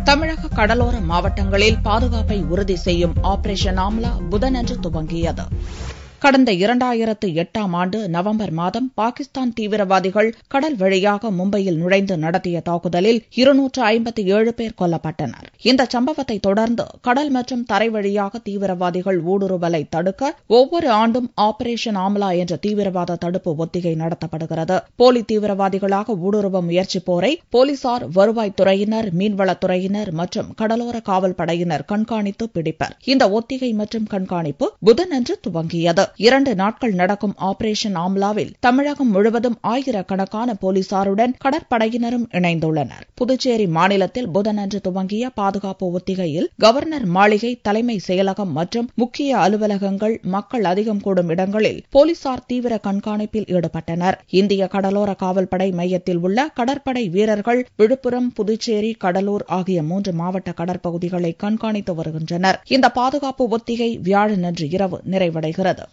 தமிழக கடலோர மாவட்டங்களில் பாதுகாப்பை உறுதி செய்யும் ஆபரேஷன் ஆம்லா புதனன்று துவங்கியது. கடந்த 2008ஆம் ஆண்டு நவம்பர் மாதம் பாகிஸ்தான் தீவிரவாதிகள் கடல் வழியாக மும்பையில் நுழைந்து நடத்திய தாக்குதலில் 257 பேர் கொல்லப்பட்டனர். இந்த சம்பவத்தை தொடர்ந்து கடல் மற்றும் தரை வழியாக தீவிரவாதிகள் ஊடுருவலை தடுக்க ஒவ்வொரு ஆண்டும் ஆபரேஷன் ஆம்லா என்ற தீவிரவாத தடுப்பு ஒத்திகை நடத்தப்படுகிறது. போலி தீவிரவாதிகளாக ஊடுருவ முயற்சிப்போரை போலீசார், வருவாய்த்துறையினர், மீன்வளத்துறையினர் மற்றும் கடலோர காவல் படையினர் கண்காணித்து பிடிப்பர். இந்த ஒத்திகை மற்றும் கண்காணிப்பு புதனன்று துவங்கியது. 2 நாட்கள் நடக்கும் ஆபரேஷன் ஆம்லாவில் தமிழகம் முழுவதும் ஆயிரக்கணக்கான போலீசாருடன் கடற்படையினரும் இணைந்துள்ளனர். புதுச்சேரி மாநிலத்தில் புதனன்று துவங்கிய பாதுகாப்பு ஒத்திகையில் கவர்னர் மாளிகை, தலைமை செயலகம் மற்றும் முக்கிய அலுவலகங்கள், மக்கள் அதிகம் கூடும் இடங்களில் போலீசார் தீவிர கண்காணிப்பில் ஈடுபட்டனர். இந்திய கடலோர காவல்படை மையத்தில் உள்ள கடற்படை வீரர்கள் விழுப்புரம், புதுச்சேரி, கடலூர் ஆகிய 3 மாவட்ட கடற்பகுதிகளை கண்காணித்து வருகின்றனர். இந்த பாதுகாப்பு ஒத்திகை வியாழனன்று இரவு நிறைவடைகிறது.